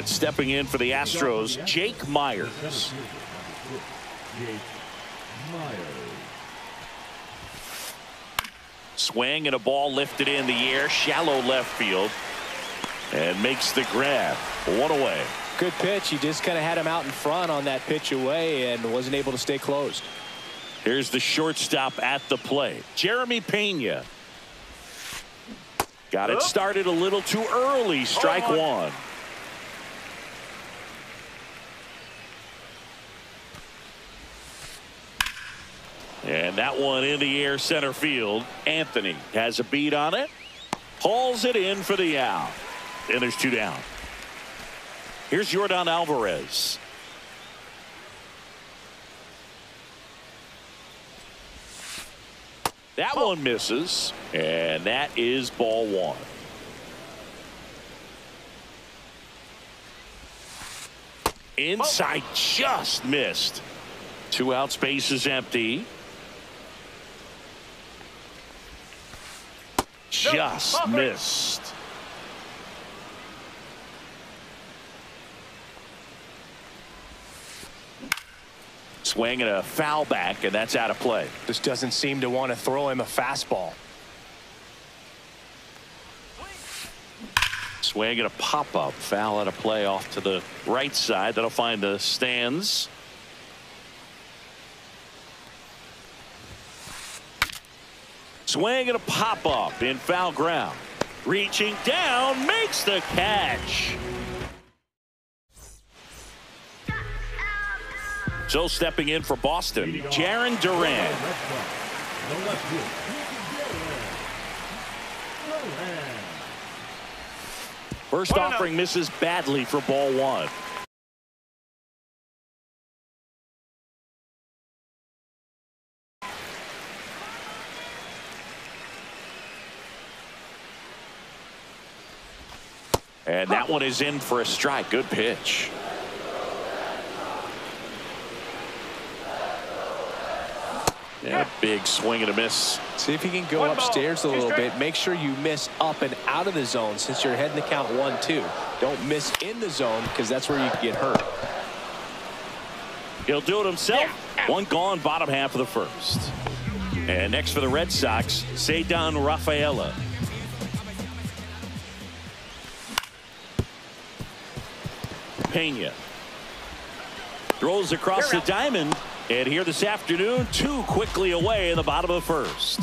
And stepping in for the Astros, Jake Myers. Swing and a ball lifted in the air, shallow left field, and makes the grab. One away. Good pitch. He just kind of had him out in front on that pitch away and wasn't able to stay closed. Here's the shortstop at the plate, Jeremy Pena. Got it started a little too early. Strike one. And that one in the air center field. Anthony has a beat on it. Hauls it in for the out. And there's two down. Here's Yordan Alvarez. That one misses. And that is ball one. Inside, just missed. 2 outs, base is empty. Just missed. Swing and a foul back, and that's out of play. Just doesn't seem to want to throw him a fastball. Swing and a pop-up, foul out of play off to the right side. That'll find the stands. Swing and a pop-up in foul ground. Reaching down, makes the catch. So stepping in for Boston, Jarren Duran. First offering misses badly for ball one. And that one is in for a strike. Good pitch. Yeah, big swing and a miss. See if you can go upstairs a little bit. Make sure you miss up and out of the zone since you're heading to count 1-2. Don't miss in the zone because that's where you can get hurt. He'll do it himself. One gone, bottom half of the first. And next for the Red Sox, Ceddanne Rafaela. Pena throws across the diamond, and here this afternoon, two quickly away in the bottom of the first.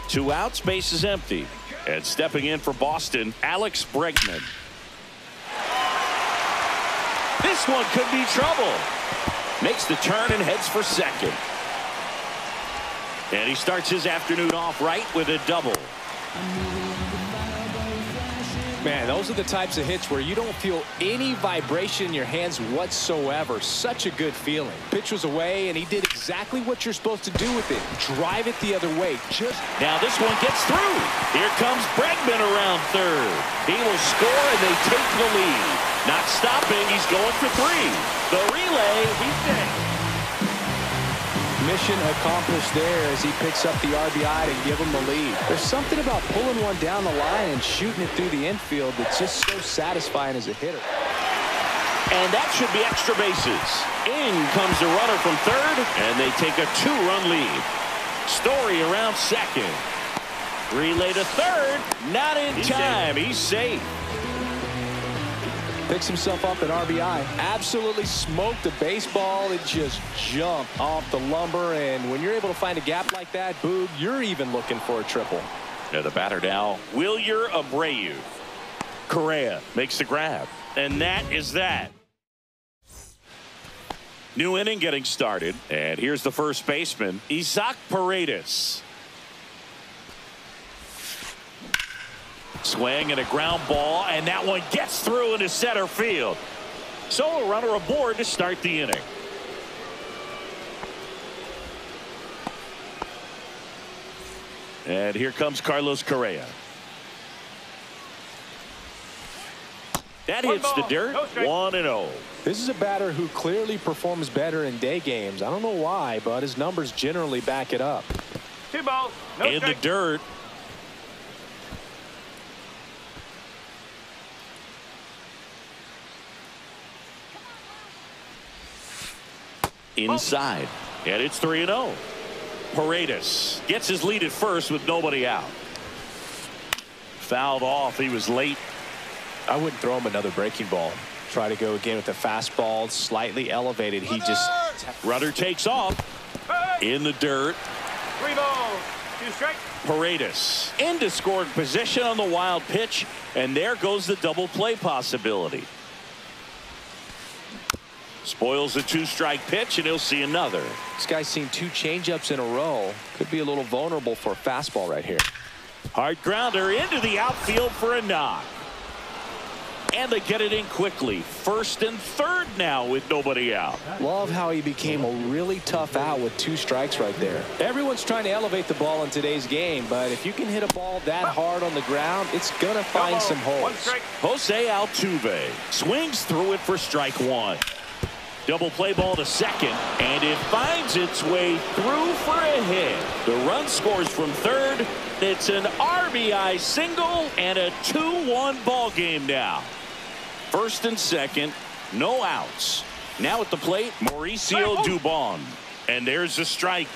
2 outs, base is empty. And stepping in for Boston, Alex Bregman. This one could be trouble. Makes the turn and heads for second. And he starts his afternoon off right with a double. Man, those are the types of hits where you don't feel any vibration in your hands whatsoever. Such a good feeling. Pitch was away, and he did exactly what you're supposed to do with it. Drive it the other way. Now this one gets through. Here comes Bregman around third. He will score, and they take the lead. Not stopping. He's going for 3. The relay, he's in. Mission accomplished there as he picks up the RBI to give him the lead. There's something about pulling one down the line and shooting it through the infield that's just so satisfying as a hitter. And that should be extra bases. In comes the runner from third, and they take a 2-run lead. Story around second. Relay to third. Not in time. He's safe. Picks himself up an RBI. Absolutely smoked the baseball. It just jumped off the lumber. And when you're able to find a gap like that, Boog, you're even looking for a triple. Yeah, the batter now, Wilyer Abreu. Correa makes the grab. And that is that. New inning getting started. And here's the first baseman, Isaac Paredes. Swing and a ground ball, and that one gets through into center field. So a runner aboard to start the inning. And here comes Carlos Correa. That hits the dirt. 1-0. This is a batter who clearly performs better in day games. I don't know why, but his numbers generally back it up. 2 balls. In the dirt. inside. And it's 3-0. Paredes gets his lead at first with nobody out. Fouled off. He was late. I wouldn't throw him another breaking ball. Try to go again with the fastball slightly elevated. He just. Runner takes off in the dirt. 3 balls, 2 strikes. Paredes into scoring position on the wild pitch, and there goes the double play possibility. Spoils the 2-strike pitch, and he'll see another. This guy's seen 2 changeups in a row. Could be a little vulnerable for a fastball right here. Hard grounder into the outfield for a knock. And they get it in quickly. First and third now with nobody out. Love how he became a really tough out with 2 strikes right there. Everyone's trying to elevate the ball in today's game, but if you can hit a ball that hard on the ground, it's going to find some holes. Jose Altuve swings through it for strike 1. Double play ball to second, and it finds its way through for a hit. The run scores from third. It's an RBI single and a 2-1 ball game now. First and second, no outs. Now at the plate, Mauricio Dubon. And there's a strike.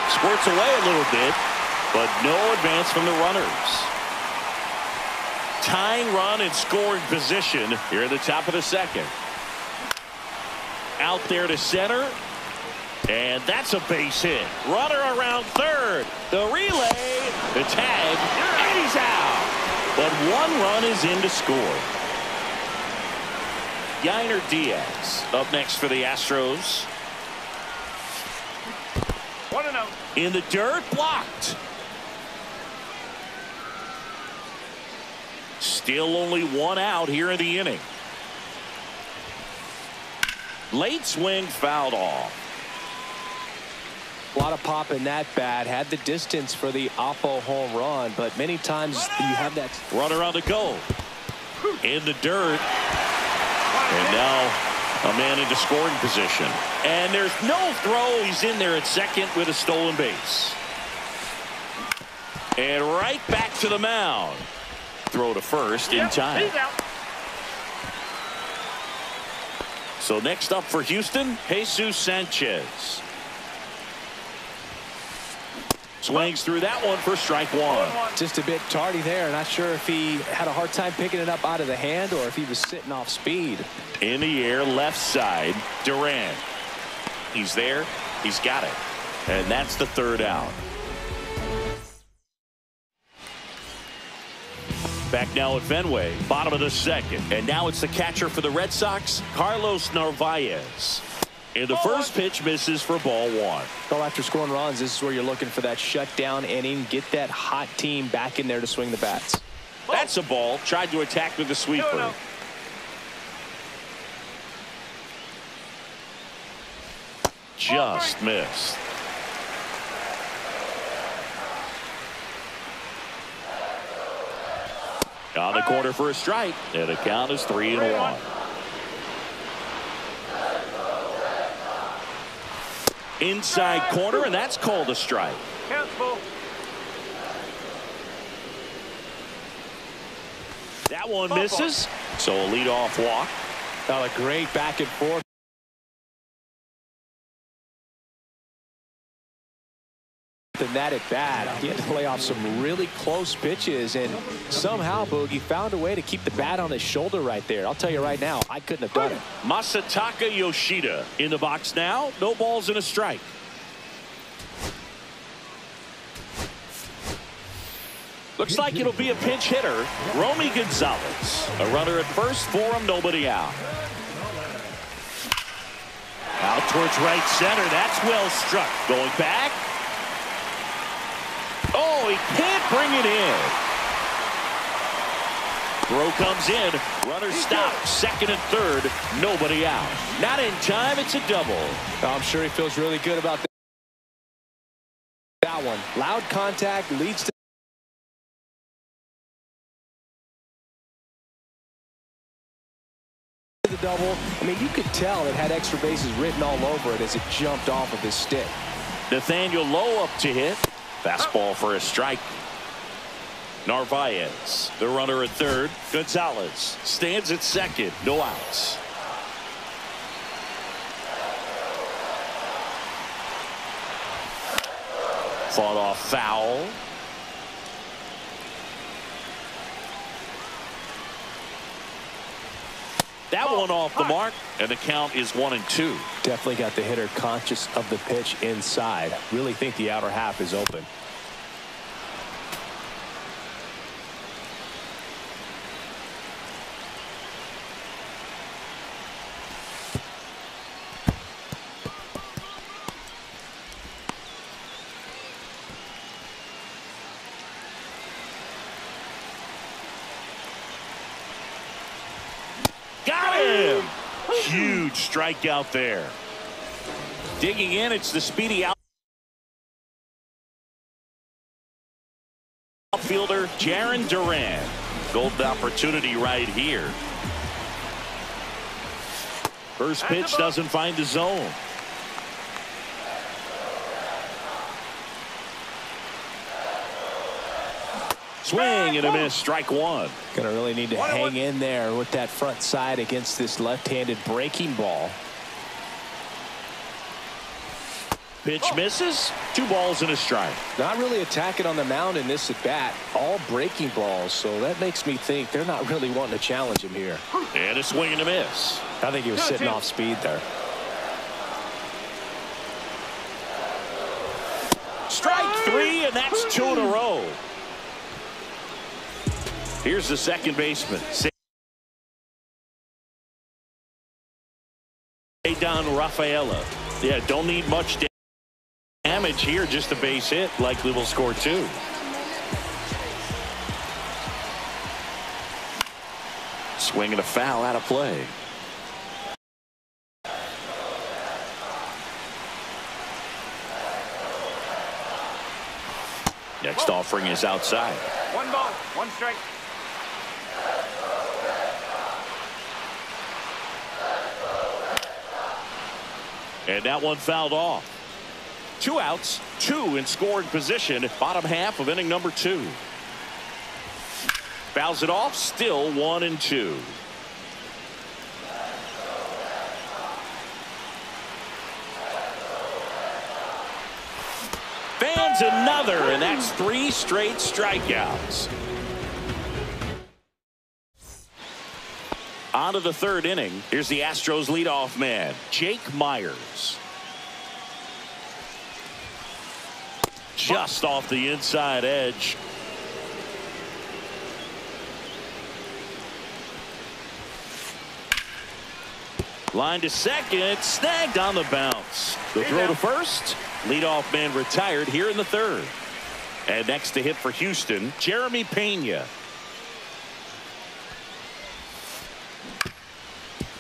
Squirts away a little bit, but no advance from the runners. Tying run in scoring position here at the top of the second. Out there to center. And that's a base hit. Runner around third. The relay, the tag, and he's out. But 1 run is in to score. Yainer Diaz up next for the Astros. 1-0. In the dirt, blocked. Still only 1 out here in the inning. Late swing fouled off. A lot of pop in that bat. Had the distance for the Oppo home run, but many times you have that. Runner on the go. In the dirt. And now a man into scoring position. And there's no throw. He's in there at second with a stolen base. And right back to the mound. Throw to first in time. He's out. So next up for Houston, Jesus Sanchez. Swings through that one for strike 1. Just a bit tardy there. Not sure if he had a hard time picking it up out of the hand or if he was sitting off speed. In the air, left side, Durant. He's there. He's got it. And that's the 3rd out. Back now at Fenway, bottom of the 2nd. And now it's the catcher for the Red Sox, Carlos Narvaez. And the first pitch misses for ball 1. Well, after scoring runs, this is where you're looking for that shutdown inning. Get that hot team back in there to swing the bats. That's a ball. Tried to attack with the sweeper. No. Just missed. On the corner for a strike. And the count is 3-1. Inside corner, and that's called a strike. Count's full. That one misses. So a leadoff walk. A great back and forth. Than that at bat. He had to play off some really close pitches, and somehow Boogie found a way to keep the bat on his shoulder right there. I'll tell you right now, I couldn't have done it. Masataka Yoshida in the box now. No balls and a strike. Looks like it'll be a pinch hitter. Romy Gonzalez. A runner at first for him, nobody out. Out towards right center. That's well struck. Going back. Oh, he can't bring it in. Throw comes in. Runner stops. Second and third. Nobody out. Not in time. It's a double. I'm sure he feels really good about that one. Loud contact leads to the double. I mean, you could tell it had extra bases written all over it as it jumped off of his stick. Nathaniel Lowe up to hit. Fastball for a strike. Narvaez, the runner at third. Gonzalez stands at second. No outs. Fought off foul. That one off the mark, and the count is 1-2. Definitely got the hitter conscious of the pitch inside. Really think the outer half is open. Got him! Huge strikeout there. Digging in, it's the speedy outfielder, Jarren Duran. Golden opportunity right here. First pitch doesn't find the zone. Swing and a miss, strike one. Gonna really need to hang in there with that front side against this left-handed breaking ball. Pitch misses. 2 balls and a strike. Not really attacking on the mound in this at bat. All breaking balls, so that makes me think they're not really wanting to challenge him here. And a swing and a miss. I think he was sitting off speed there. Strike 3, and that's 2 in a row. Here's the second baseman. Don Rafaela. Yeah, don't need much damage here. Just a base hit. Likely will score 2. Swing and a foul out of play. Next offering is outside. 1 ball, 1 strike. And that one fouled off. 2 outs, 2 in scoring position. Bottom half of inning number 2. Fouls it off. Still 1-2. Fans another, and that's 3 straight strikeouts. On to the third inning. Here's the Astros leadoff man, Jake Myers. Just off the inside edge. Line to second, snagged on the bounce. The throw to first. Leadoff man retired here in the third. And next to hit for Houston, Jeremy Pena.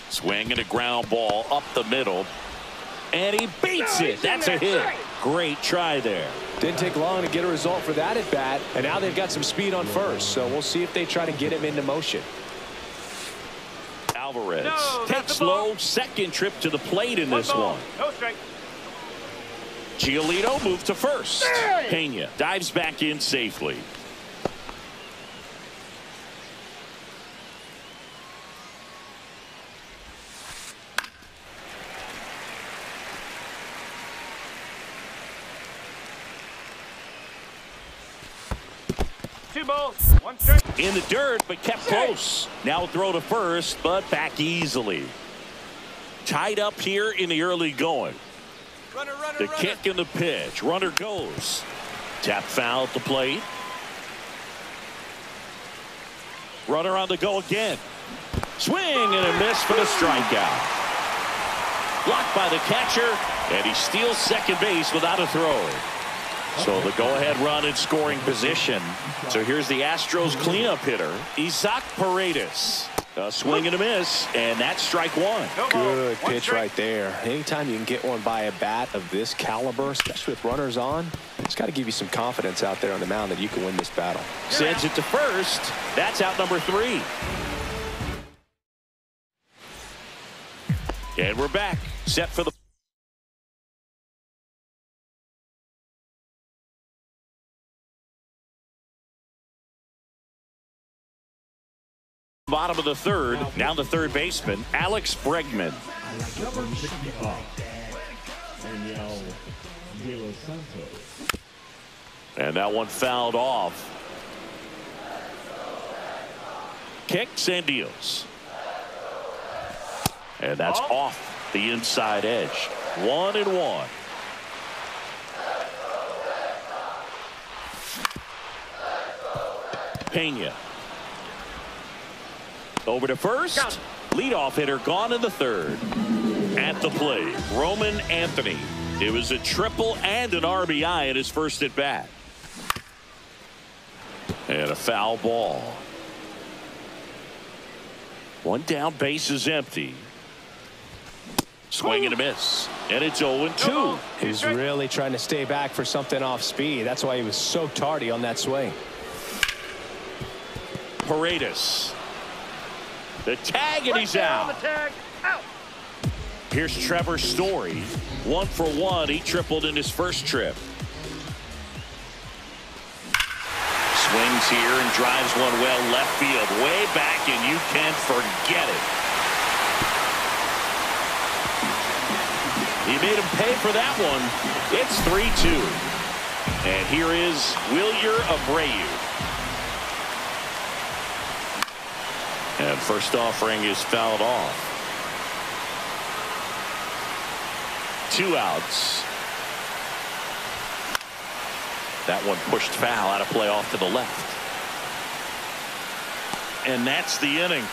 Swing and a ground ball up the middle. And he beats it. That's a hit. Great try there. Didn't take long to get a result for that at bat. And now they've got some speed on first. So we'll see if they try to get him into motion. Alvarez takes low. Second trip to the plate in this one. No strike. Giolito moved to first. Pena dives back in safely. In the dirt, but kept close. Now throw to first, but back easily. Tied up here in the early going. The kick and the pitch. Runner goes. Tap foul at the plate. Runner on the go again. Swing and a miss for the strikeout. Blocked by the catcher, and he steals second base without a throw. So the go-ahead run in scoring position. So here's the Astros cleanup hitter, Isaac Paredes. A swing and a miss, and that's strike 1. Good pitch right there. Anytime you can get one by a bat of this caliber, especially with runners on, it's got to give you some confidence out there on the mound that you can win this battle. Sends it to first. That's out number 3. And we're back. Set for the bottom of the third. Now the third baseman, Alex Bregman. Number 65, Daniel De Los Santos. And that one fouled off. Kicks and deals. And that's off the inside edge. 1-1. Pena. Over to first. Leadoff hitter gone in the third. At the plate, Roman Anthony. It was a triple and an RBI at his first at bat. And a foul ball. One down, base is empty. Swing and a miss. And it's 0-2. He's really trying to stay back for something off speed. That's why he was so tardy on that swing. Paredes. The tag, and he's out. Here's Trevor Story. 1 for 1. He tripled in his first trip. Swings here and drives one well left field. Way back, and you can forget it. He made him pay for that one. It's 3-2. And here is Wilyer Abreu. And first offering is fouled off. 2 outs. That one pushed foul out of play off to the left. And that's the inning.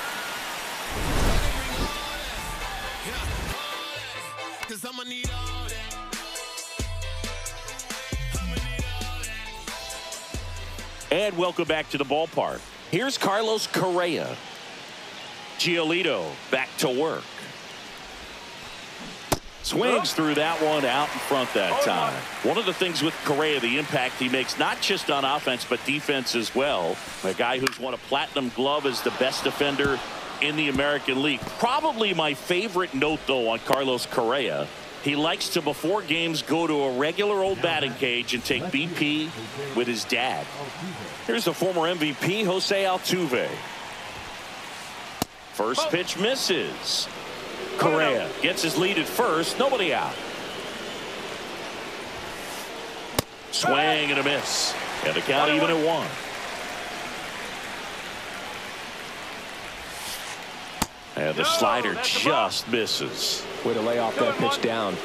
And welcome back to the ballpark. Here's Carlos Correa. Giolito back to work. Swings through that one out in front that time. One of the things with Correa, the impact he makes, not just on offense, but defense as well. A guy who's won a platinum glove as the best defender in the American League. Probably my favorite note, though, on Carlos Correa. He likes to, before games, go to a regular old batting cage and take BP with his dad. Here's the former MVP, Jose Altuve. First pitch misses. Correa gets his lead at first. Nobody out. Swing and a miss. And the count even at 1. And the slider just misses. Way to lay off that pitch down.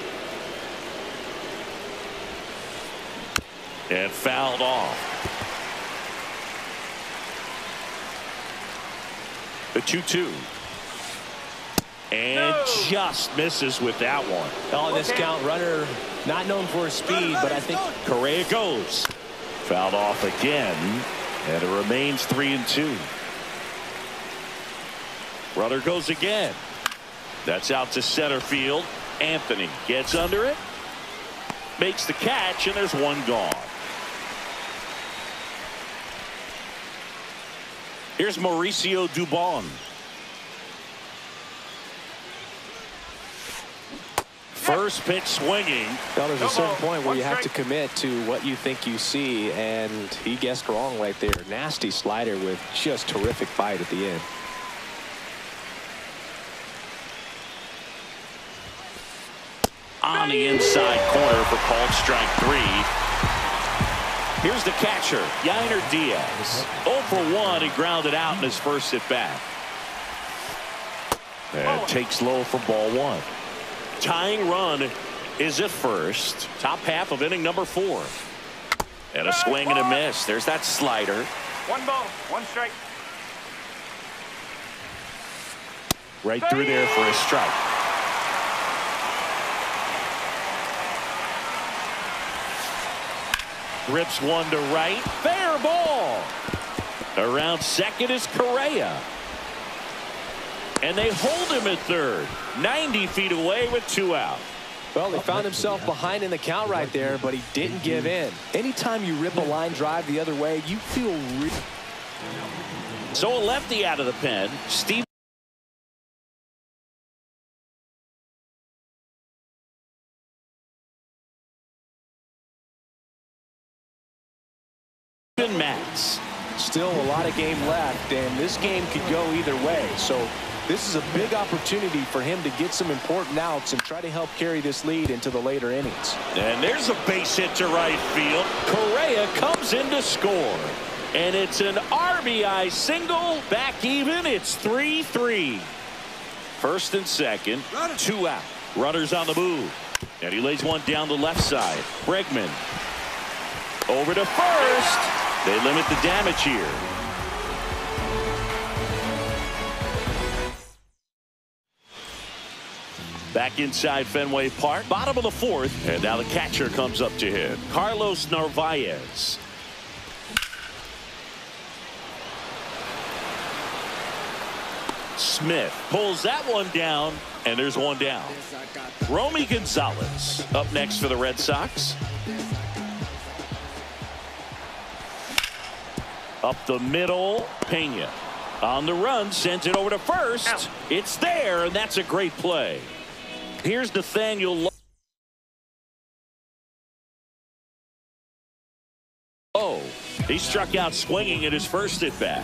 And fouled off. The 2-2. And just misses with that one. On this count, runner not known for his speed, but I think Correa goes. Fouled off again. And it remains 3-2. Runner goes again. That's out to center field. Anthony gets under it. Makes the catch, and there's one gone. Here's Mauricio Dubon. First pitch swinging. Well, there's a certain point where you have to commit to what you think you see, and he guessed wrong right there. Nasty slider with just terrific bite at the end. On the inside corner for called strike 3. Here's the catcher, Yainer Diaz. 0 for 1. He grounded out in his first at bat. And takes low for ball 1. Tying run is at first. Top half of inning number 4. And a swing and a miss. There's that slider. 1 ball, 1 strike. Right through there for a strike. Rips one to right. Fair ball. Around second is Correa. And they hold him at third. 90 feet away with 2 out. Well, he found himself behind in the count right there, but he didn't give in. Anytime you rip a line drive the other way, you feel So a lefty out of the pen. Steve Matz still a lot of game left, and this game could go either way. So this is a big opportunity for him to get some important outs and try to help carry this lead into the later innings. And there's a base hit to right field. Correa comes in to score. And it's an RBI single. Back even. It's 3-3. First and second. 2 out. Runners on the move. And he lays one down the left side. Bregman over to first. They limit the damage here. Back inside Fenway Park. Bottom of the fourth. And now the catcher comes up to him. Carlos Narvaez. Smith pulls that one down, and there's one down. Romy Gonzalez up next for the Red Sox. Up the middle, Pena on the run, sends it over to first. Out. It's there, and that's a great play. Here's Nathaniel. Oh, he struck out swinging at his first at bat.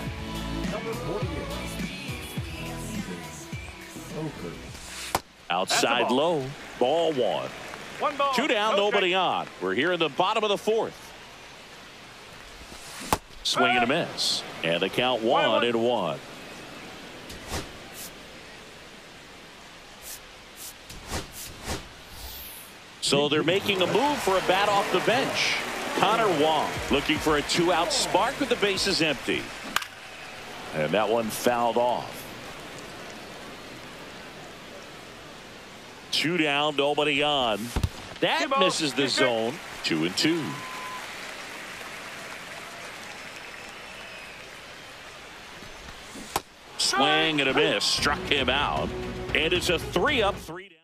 Outside low, ball one. 1 ball. 2 down, nobody on. We're here in the bottom of the fourth. Swing and a miss. And the count 1-1. So they're making a move for a bat off the bench. Connor Wong looking for a 2-out spark with the bases empty. And that one fouled off. 2 down, nobody on. That misses the zone. 2-2. Swing and a miss. Struck him out. And it's a 3-up, 3 down.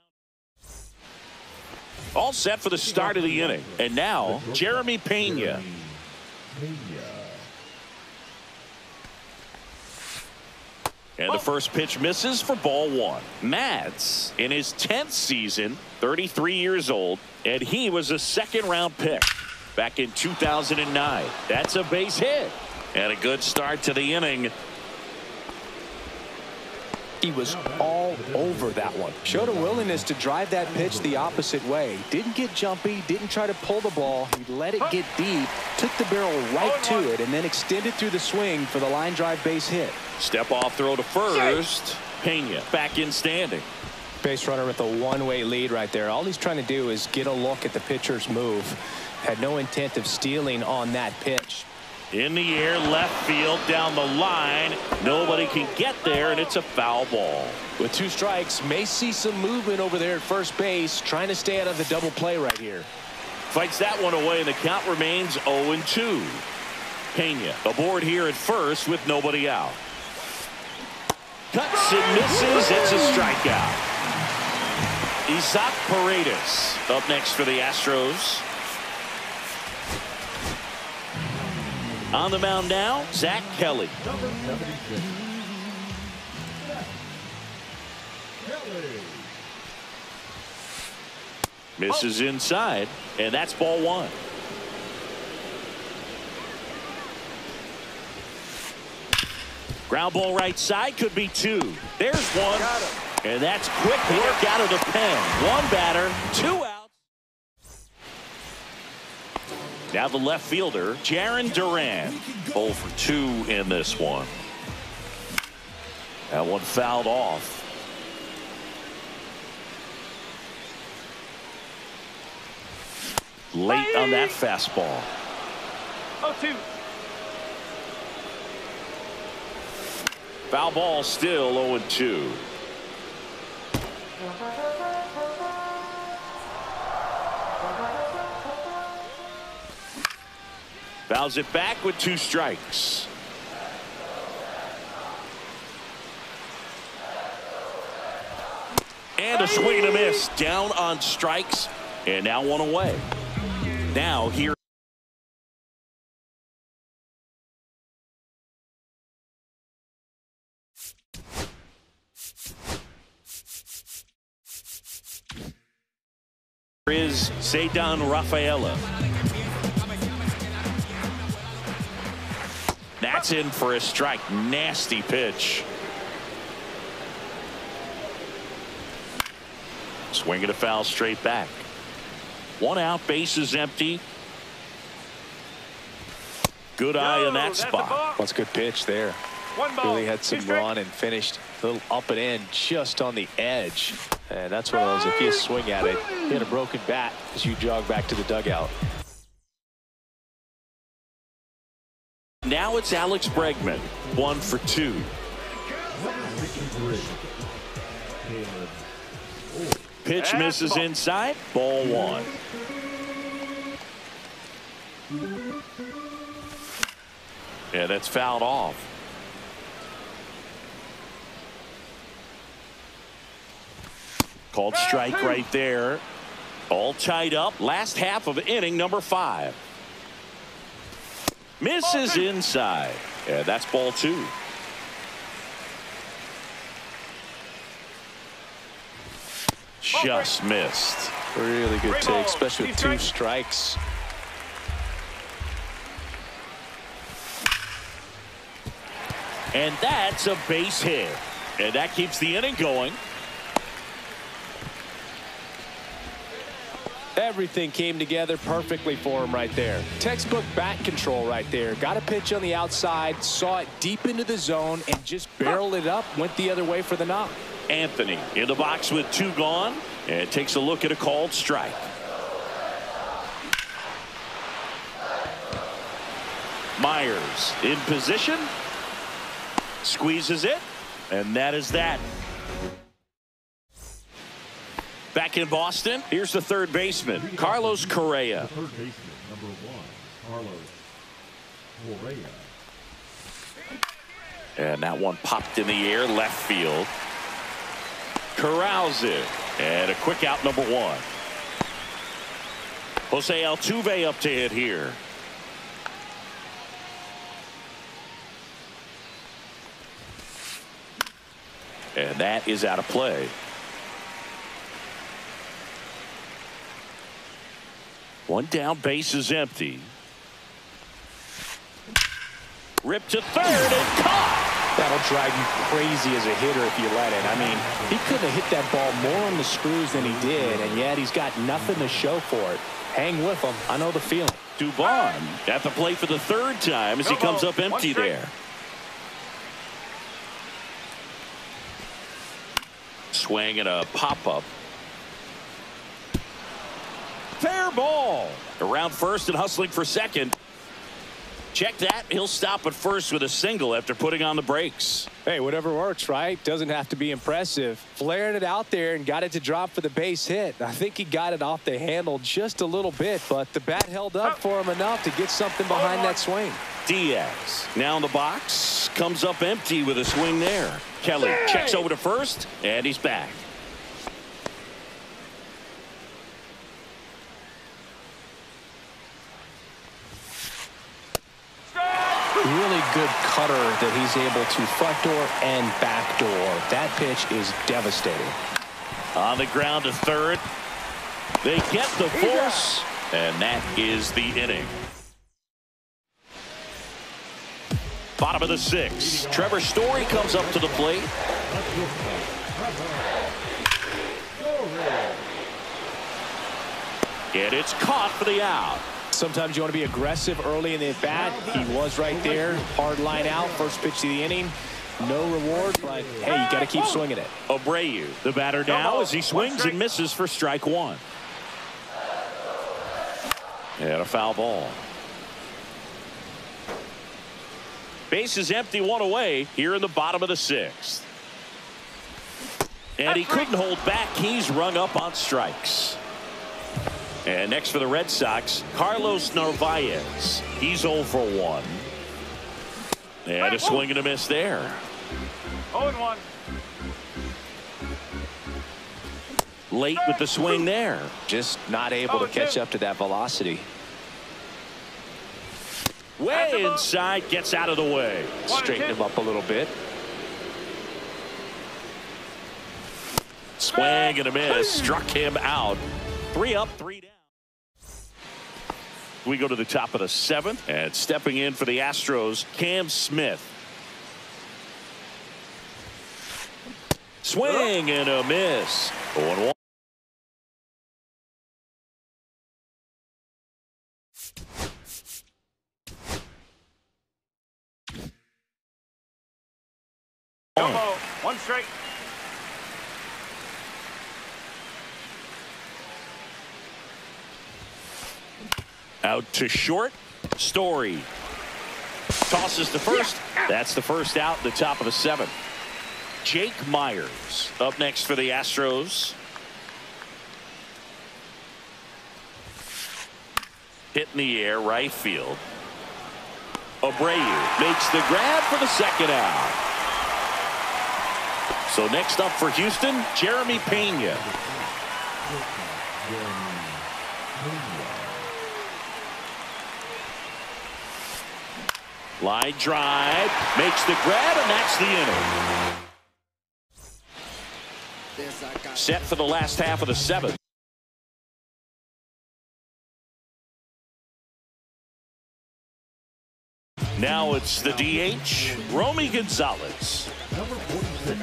All set for the start of the inning. And now, Jeremy Pena. And the first pitch misses for ball one. Mads in his 10th season, 33 years old, and he was a second-round pick back in 2009. That's a base hit. And a good start to the inning. He was all over that one. Showed a willingness to drive that pitch the opposite way. Didn't get jumpy, didn't try to pull the ball. He let it get deep, took the barrel right to it, and then extended through the swing for the line drive base hit. Step off throw to first. Pena back in standing. Base runner with a one-way lead right there. All he's trying to do is get a look at the pitcher's move. Had no intent of stealing on that pitch. In the air, left field, down the line. Nobody can get there, and it's a foul ball. With 2 strikes, may see some movement over there at first base, trying to stay out of the double play right here. Fights that one away, and the count remains 0-2. Pena aboard here at first with nobody out. Cuts and misses. It's a strikeout. Isaac Paredes up next for the Astros. On the mound now, Zach Kelly. Misses inside, and that's ball one. Ground ball right side, could be 2. There's one, and that's quick work out of the pen. 1 batter, 2 outs. Now the left fielder, Jarren Duran. 0 for 2 in this one. That one fouled off. Late on that fastball. 0-2. Foul ball, still 0-2. Fouls it back with 2 strikes. And a swing and a miss. Down on strikes. And now 1 away. Now here. Is Ceddanne Rafaela. that's in for a strike. Nasty pitch. Swinging a foul straight back. 1 out, bases empty. Good eye in that spot. That's a good pitch there. Really had some run and finished a little up and in just on the edge. And that's one of those, if you swing at it, hit a broken bat as you jog back to the dugout. Now it's Alex Bregman, 1 for 2. Pitch misses inside, ball 1. And that's fouled off. Called strike right there. All tied up. Last half of inning number 5. Misses inside. And that's ball 2. Just missed. Really good take, especially with 2 strikes. And that's a base hit. And that keeps the inning going. Everything came together perfectly for him right there. Textbook bat control right there. Got a pitch on the outside, saw it deep into the zone, and just barreled it up, went the other way for the knock. Anthony in the box with 2 gone, and takes a look at a called strike. Myers in position. Squeezes it, and that is that. Back in Boston, here's the third baseman, Carlos Correa. Third baseman, number 1, Carlos Correa. And that one popped in the air, left field. Corrals it, and a quick out, number 1. Jose Altuve up to hit here. And that is out of play. One down, base is empty. Ripped to third and caught. That'll drive you crazy as a hitter if you let it. I mean, he couldn't have hit that ball more on the screws than he did, and yet he's got nothing to show for it. Hang with him. I know the feeling. Dubon at the plate for the 3rd time as he comes up empty there. Swing and a pop-up. Fair ball. Around first and hustling for second. Check that. He'll stop at first with a single after putting on the brakes. Hey, whatever works, right? Doesn't have to be impressive. Flared it out there and got it to drop for the base hit. I think he got it off the handle just a little bit, but the bat held up for him enough to get something behind that swing. Diaz now in the box, comes up empty with a swing there. Kelly checks over to first, and he's back. Really good cutter that he's able to front door and back door. That pitch is devastating. On the ground to third. They get the force, and that is the inning. Bottom of the 6th. Trevor Story comes up to the plate. And it's caught for the out. Sometimes you want to be aggressive early in the at-bat. He was right there. Hard line out. First pitch of the inning. No reward, but hey, you got to keep swinging it. Abreu, the batter now, as he swings and misses for strike 1. And a foul ball. Base is empty, 1 away here in the bottom of the 6th. And he couldn't hold back. He's rung up on strikes. And next for the Red Sox, Carlos Narvaez. He's 0 for 1. And a swing and a miss there. 0-1. Late with the swing there. Just not able to catch up to that velocity. Way inside, gets out of the way. Straighten him up a little bit. Swing and a miss. Struck him out. 3 up, 3 down. we go to the top of the 7th. And stepping in for the Astros, Cam Smith. Swing and a miss. 0-1. Jumbo, 1 strike. Out to short. Story tosses to first. That's the first out in the top of the 7th. Jake Myers up next for the Astros. Hit in the air, right field. Abreu makes the grab for the 2nd out. So next up for Houston, Jeremy Pena. Line drive, makes the grab, and that's the inning. Set for the last half of the 7th. Now it's the DH, Romy Gonzalez. Number 46.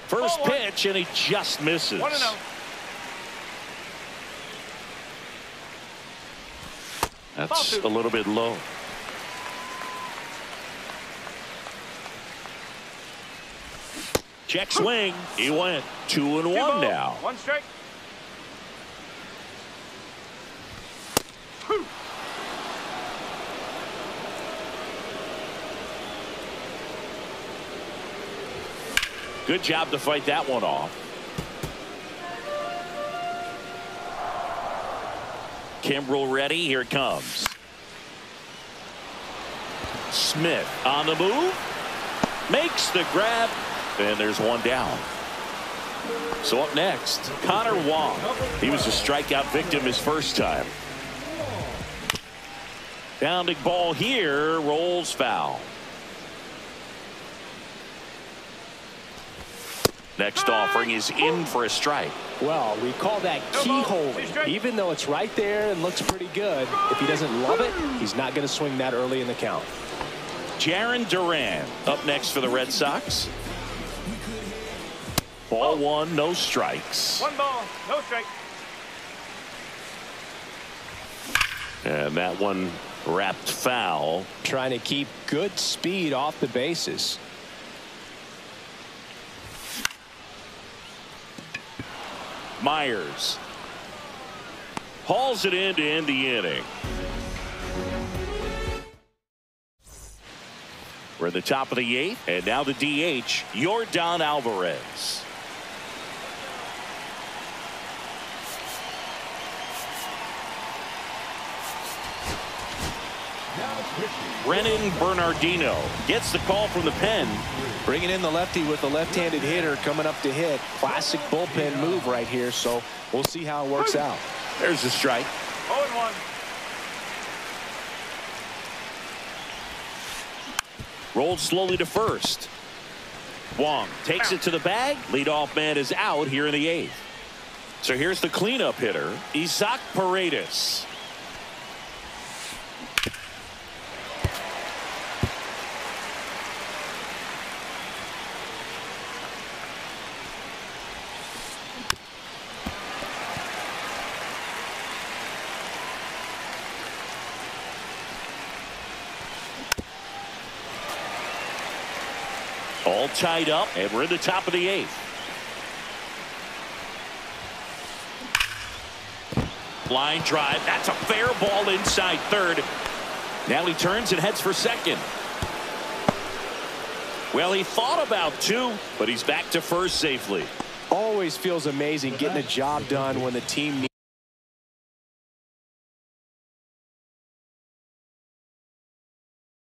First pitch, and he just misses. 1-0. That's a little bit low. Check swing. He went 2-1 now. 1 strike. Good job to fight that one off. Kimbrel ready. Here it comes. Smith on the move. Makes the grab. And there's one down. So up next, Connor Wong. He was a strikeout victim his first time. Bounding ball here. Rolls foul. Next offering is in for a strike. Well, we call that keyholing. Even though it's right there and looks pretty good, if he doesn't love it, he's not going to swing that early in the count. Jarren Duran up next for the Red Sox. Ball 1, no strikes. 1 ball, no strike. And that one wrapped foul. Trying to keep good speed off the bases. Myers hauls it in to end the inning. We're at the top of the 8th, and now the DH, Yordan Alvarez. Brennan Bernardino gets the call from the pen. Bringing in the lefty with the left-handed hitter coming up to hit. Classic bullpen move right here, so we'll see how it works out. There's the strike. 0-1. Rolled slowly to first. Wong takes it to the bag. Leadoff man is out here in the 8th. So here's the cleanup hitter, Isaac Paredes. All tied up, and we're in the top of the 8th. Line drive. That's a fair ball inside third. Now he turns and heads for second. Well, he thought about 2, but he's back to first safely. Always feels amazing getting a job done when the team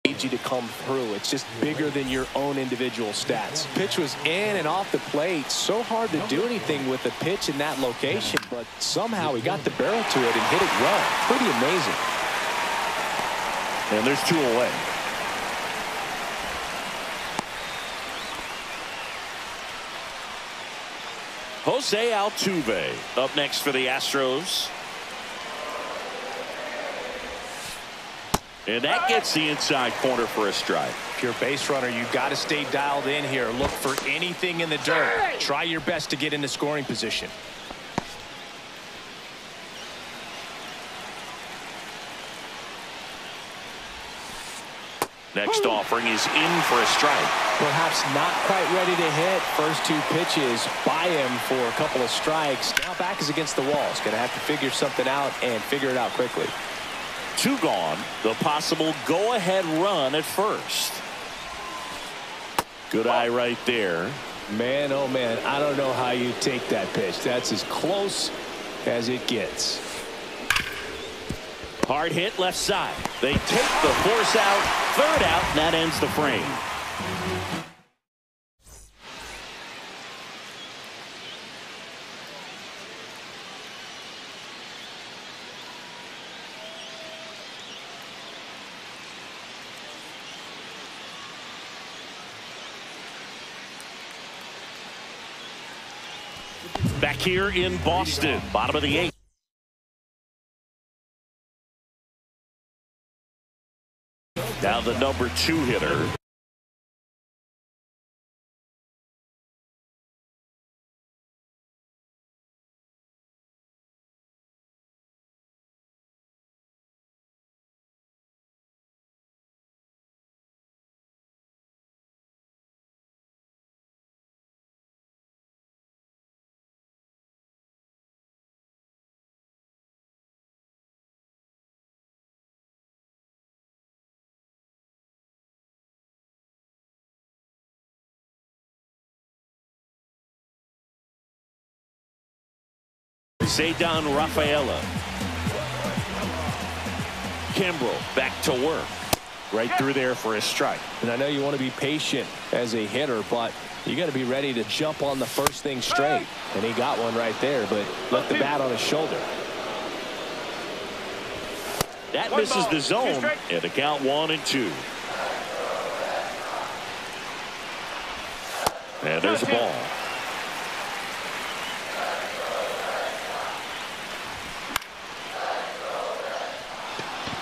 needs you to come through. It's just bigger than your own individual stats. Pitch was in and off the plate. So hard to do anything with the pitch in that location, but somehow he got the barrel to it and hit it well. Pretty amazing. And there's 2 away. Jose Altuve up next for the Astros. And that gets the inside corner for a strike. If you're a base runner, you got to stay dialed in here. Look for anything in the dirt. Try your best to get into scoring position. Next offering is in for a strike. Perhaps not quite ready to hit. First two pitches by him for a couple of strikes. Now back is against the wall. He's going to have to figure something out and figure it out quickly. 2 gone. The possible go-ahead run at first. Good eye right there. Man, oh man, I don't know how you take that pitch. That's as close as it gets. Hard hit left side. They take the force out. Third out, and that ends the frame. Back here in Boston, bottom of the 8th. Now the number 2 hitter. Ceddanne Rafaela. Kimbrel back to work. Right through there for a strike. And I know you want to be patient as a hitter, but you got to be ready to jump on the first thing straight. And he got one right there, but left the bat on his shoulder. That misses the zone, and the count 1-2. And there's a ball.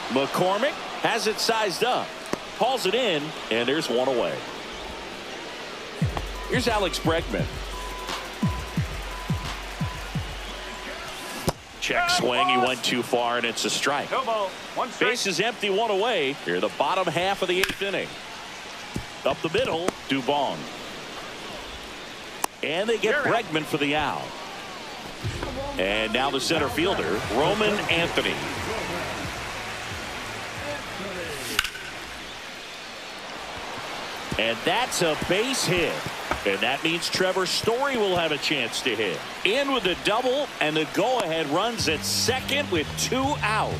McCormick has it sized up, hauls it in, and there's one away. Here's Alex Bregman. Check swing. He went too far, and it's a strike. No ball. One strike. Base is empty, one away. Here, the bottom half of the 8th inning. Up the middle, Dubon. And they get Bregman for the out. And now the center fielder, Roman Anthony. And that's a base hit. And that means Trevor Story will have a chance to hit. In with a double, and the go-ahead runs at second with 2 out.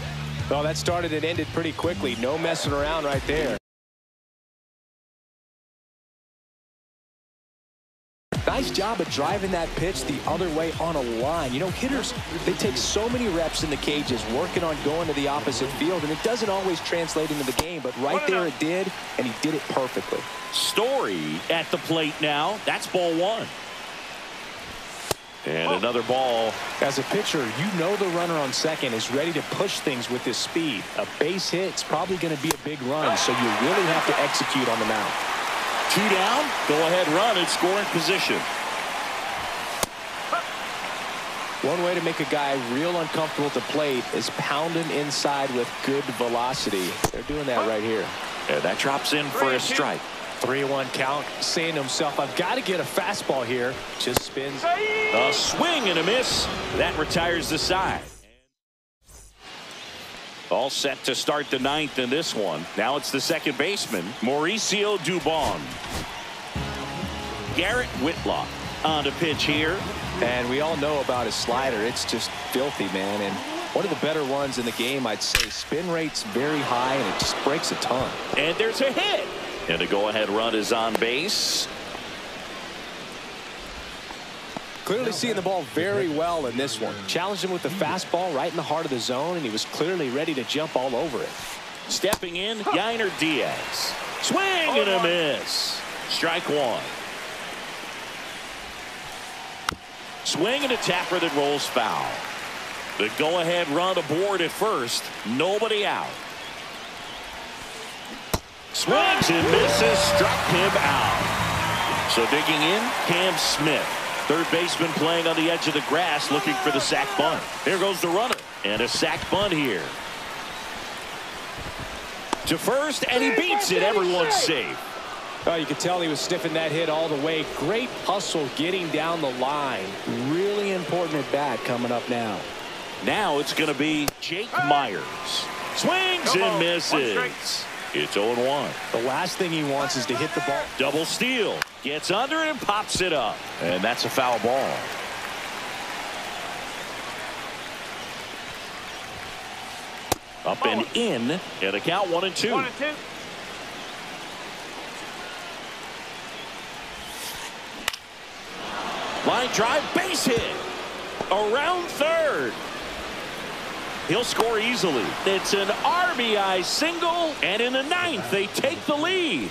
Well, that started and ended pretty quickly. No messing around right there. Nice job of driving that pitch the other way on a line. You know, hitters, they take so many reps in the cages working on going to the opposite field, and it doesn't always translate into the game, but right there it did, and he did it perfectly. Story at the plate now. That's ball 1. And another ball. As a pitcher, you know the runner on second is ready to push things with his speed. A base hit's probably going to be a big run, so you really have to execute on the mound. 2 down, go-ahead run in scoring position. One way to make a guy real uncomfortable at the plate is pound him inside with good velocity. They're doing that right here. And that drops in for a strike. 3-1 count, saying to himself, I've got to get a fastball here. Just spins. A swing and a miss. That retires the side. All set to start the 9th in this one. Now it's the second baseman, Mauricio Dubon. Garrett Whitlock on to pitch here. And we all know about his slider. It's just filthy, man. And one of the better ones in the game, I'd say. Spin rate's very high, and it just breaks a ton. And there's a hit. And a go-ahead run is on base. Clearly seeing the ball very well in this one. Challenged him with the fastball right in the heart of the zone, and he was clearly ready to jump all over it. Stepping in, Yainer Diaz. Swing and a miss. Strike 1. swing and a tapper that rolls foul. The go-ahead run aboard at first. Nobody out. Swings and misses. Struck him out. So digging in, Cam Smith. Third baseman playing on the edge of the grass looking for the sac bunt. There goes the runner. And a sac bunt here. To first, and he beats it. Everyone's safe. Oh, you could tell he was sniffing that hit all the way. Great hustle getting down the line. Really important at bat coming up now. Now it's going to be Jake Myers. Swings and misses. It's 0-1. The last thing he wants is to hit the ball. Double steal. Gets under it and pops it up. And that's a foul ball. Up and in. And the count 1-2. 1-2. Line drive, base hit. Around third. He'll score easily. It's an RBI single, and in the ninth, they take the lead.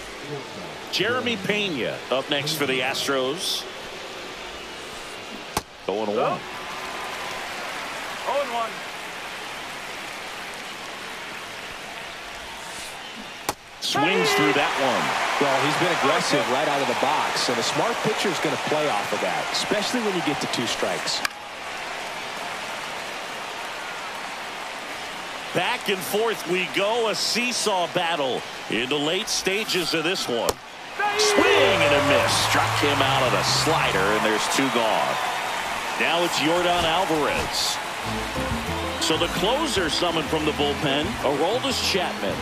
Jeremy Pena up next for the Astros. 0-1. 0-1. Swings through that one. Well, he's been aggressive right out of the box, and a smart pitcher is going to play off of that, especially when you get to 2 strikes. Back and forth we go, a seesaw battle in the late stages of this one. Swing and a miss. Struck him out of the slider, and there's 2 gone. Now it's Yordan Alvarez. So the closer summoned from the bullpen, Aroldis Chapman.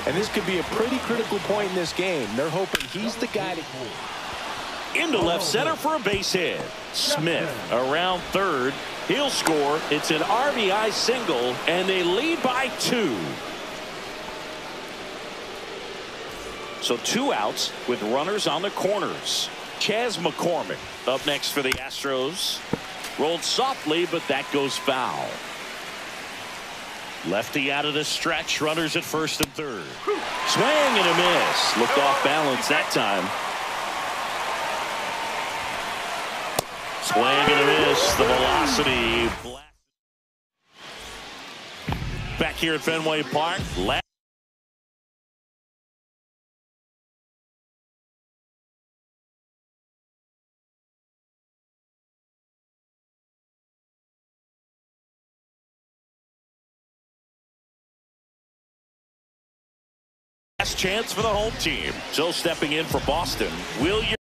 And this could be a pretty critical point in this game. They're hoping he's the guy to... Into left center for a base hit. Smith around third. He'll score. It's an RBI single, and they lead by 2. So 2 outs with runners on the corners. Chas McCormick up next for the Astros. Rolled softly, but that goes foul. Lefty out of the stretch. Runners at first and third. Swing and a miss. Looked off balance that time. Swing and a miss. The velocity. Back here at Fenway Park. Last chance for the home team. So stepping in for Boston, William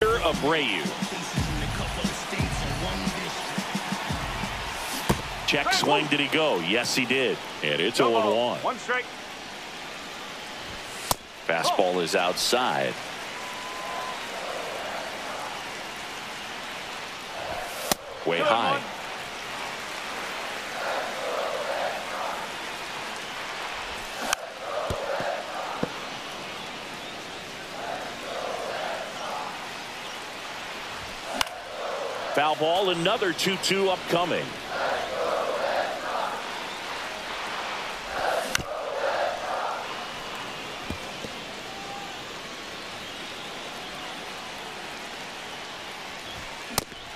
Abreu. Check swing. Did he go? Yes, he did. And it's 0-1. 1 strike. Fastball is outside. Way high. Foul ball, another 2-2 upcoming.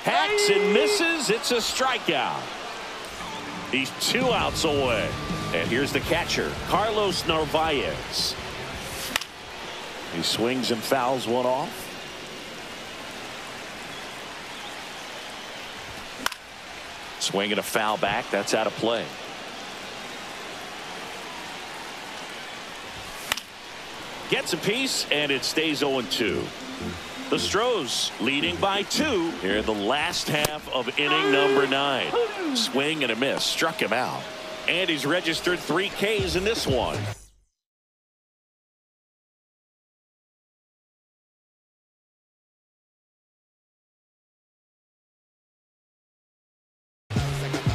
Hacks and misses. It's a strikeout. He's 2 outs away. And here's the catcher, Carlos Narvaez. He swings and fouls one off. Swinging a foul back. That's out of play. Gets a piece, and it stays 0-2. The Stros leading by 2 here in the last half of inning number 9. Swing and a miss. Struck him out. And he's registered 3 Ks in this one.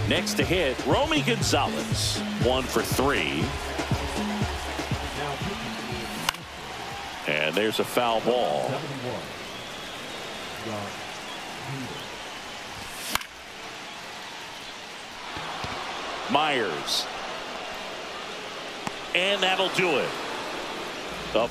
Next to hit, Romy Gonzalez. 1 for 3. And there's a foul ball. Myers. And that'll do it. The